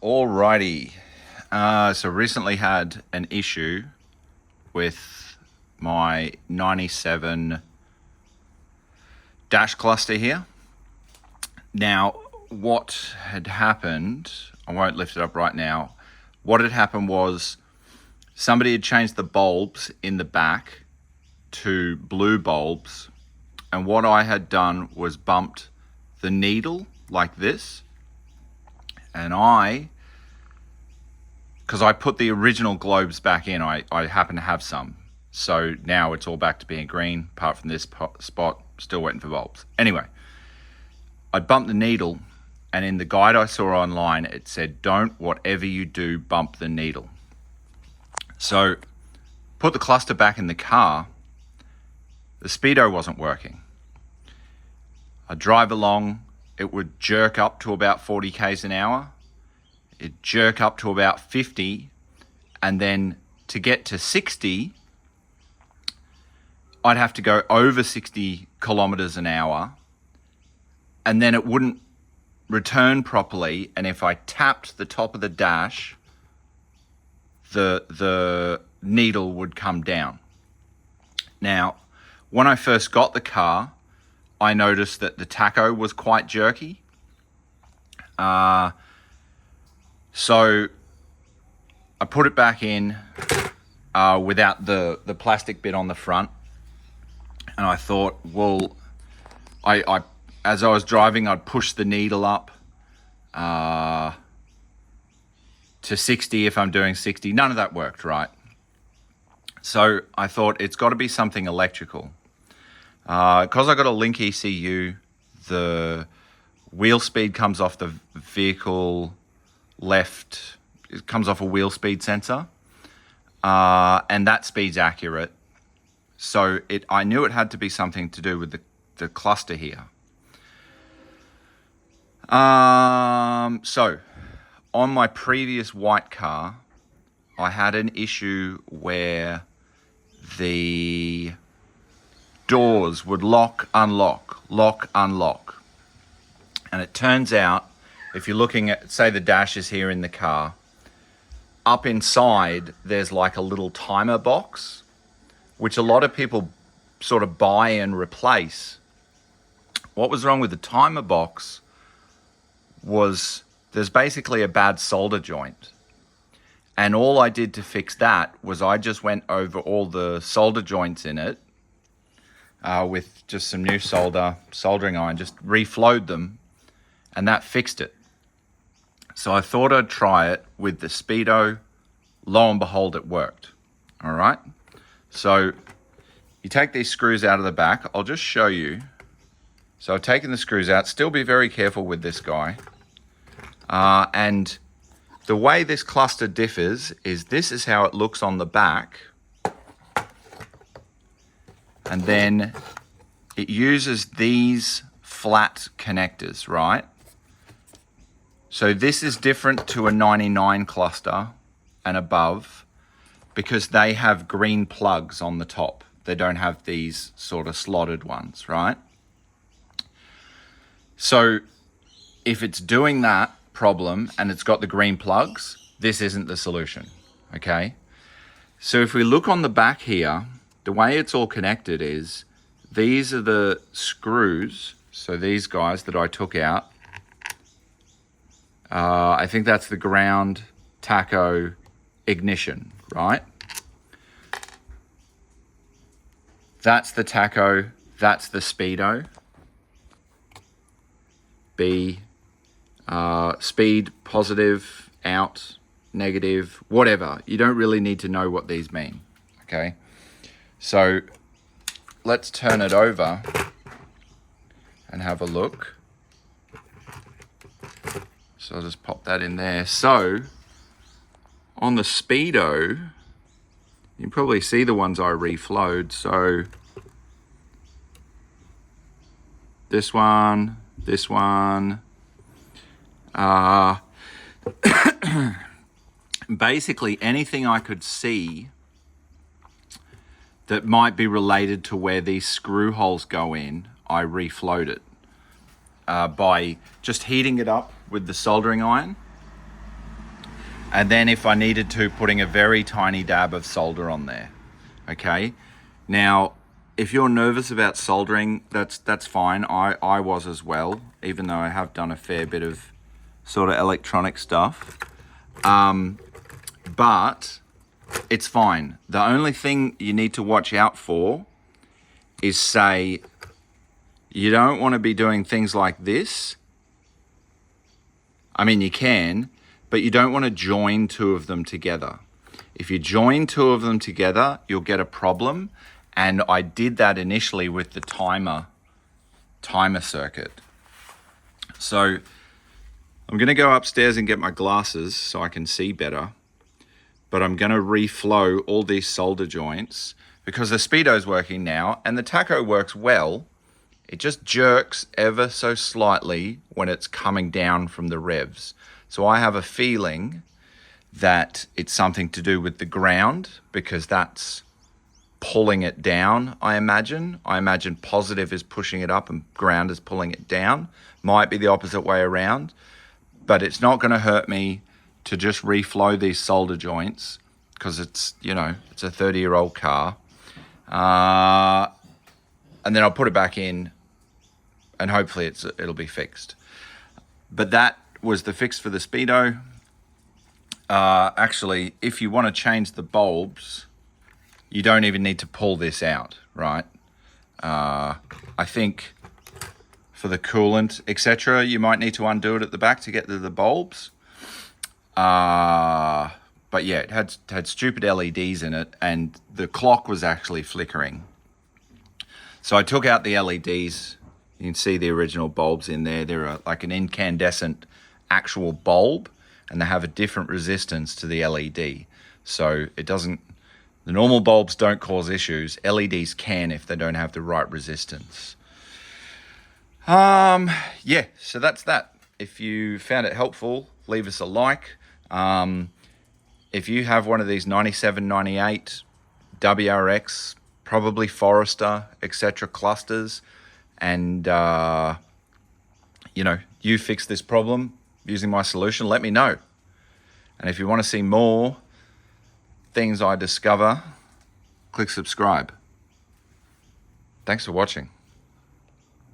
Alrighty. So recently had an issue with my 97 dash cluster here. Now, what had happened, I won't lift it up right now. What had happened was somebody had changed the bulbs in the back to blue bulbs. And what I had done was bumped the needle like this. And because I put the original globes back in, I happen to have some. So now it's all back to being green, apart from this spot, still waiting for bulbs. Anyway, I bumped the needle, and in the guide I saw online, it said, don't, whatever you do, bump the needle. So put the cluster back in the car, the Speedo wasn't working. I drive along, it would jerk up to about 40 k's an hour. It'd jerk up to about 50, and then to get to 60, I'd have to go over 60 kilometers an hour, and then it wouldn't return properly. And if I tapped the top of the dash, the needle would come down. Now, when I first got the car, I noticed that the tacho was quite jerky. So I put it back in without the plastic bit on the front. And I thought, well, I as I was driving, I'd push the needle up to 60 if I'm doing 60. None of that worked, right? So I thought it's got to be something electrical. Because I got a Link ECU, the wheel speed comes off the vehicle left. It comes off a wheel speed sensor, and that speed's accurate. So I knew it had to be something to do with the cluster here. So on my previous white car, I had an issue where the doors would lock, unlock. And it turns out, if you're looking at, say the dash is here in the car, up inside there's like a little timer box, which a lot of people sort of buy and replace. What was wrong with the timer box was there's basically a bad solder joint. And all I did to fix that was I just went over all the solder joints in it with just some new soldering iron, just reflowed them, and that fixed it. So I thought I'd try it with the Speedo. Lo and behold, it worked. All right. So you take these screws out of the back. I'll just show you. So I've taken the screws out. Still be very careful with this guy. And the way this cluster differs is this is how it looks on the back. And then it uses these flat connectors, right? So this is different to a 99 cluster and above because they have green plugs on the top. They don't have these sort of slotted ones, right? So if it's doing that problem and it's got the green plugs, this isn't the solution, okay? So if we look on the back here, the way it's all connected is these are the screws. So these guys that I took out, I think that's the ground, tacho, ignition, right? That's the tacho, that's the Speedo. Speed, positive, out, negative, whatever. You don't really need to know what these mean, okay? So let's turn it over and have a look. So I'll just pop that in there. So on the Speedo, you can probably see the ones I reflowed. So this one. Basically anything I could see that might be related to where these screw holes go in, I reflowed it by just heating it up with the soldering iron And then if I needed to, putting a very tiny dab of solder on there. Okay. Now, if you're nervous about soldering, that's fine. I was as well, even though I have done a fair bit of sort of electronic stuff. But it's fine. The only thing you need to watch out for is, say, you don't want to be doing things like this. I mean, you can, but you don't want to join two of them together. If you join two of them together, you'll get a problem. And I did that initially with the timer circuit. So I'm going to go upstairs and get my glasses so I can see better. But I'm going to reflow all these solder joints because the Speedo's working now and the tacho works well. It just jerks ever so slightly when it's coming down from the revs. So I have a feeling that it's something to do with the ground because that's pulling it down, I imagine. I imagine positive is pushing it up and ground is pulling it down. Might be the opposite way around, but it's not going to hurt me to just reflow these solder joints because it's, you know, it's a 30-year-old car. And then I'll put it back in and hopefully it'll be fixed. But that was the fix for the Speedo. Actually, if you want to change the bulbs, you don't even need to pull this out, right? I think for the coolant, etc., you might need to undo it at the back to get to the bulbs. But yeah, it had stupid LEDs in it, and the clock was actually flickering. So I took out the LEDs. You can see the original bulbs in there. They're like an incandescent actual bulb, and they have a different resistance to the LED. So it doesn't, the normal bulbs don't cause issues. LEDs can if they don't have the right resistance. Yeah, so that's that. If you found it helpful, leave us a like. If you have one of these 97, 98 WRX, probably Forester, etc. clusters, and you know, you fix this problem using my solution, let me know. And if you want to see more things I discover, click subscribe. Thanks for watching.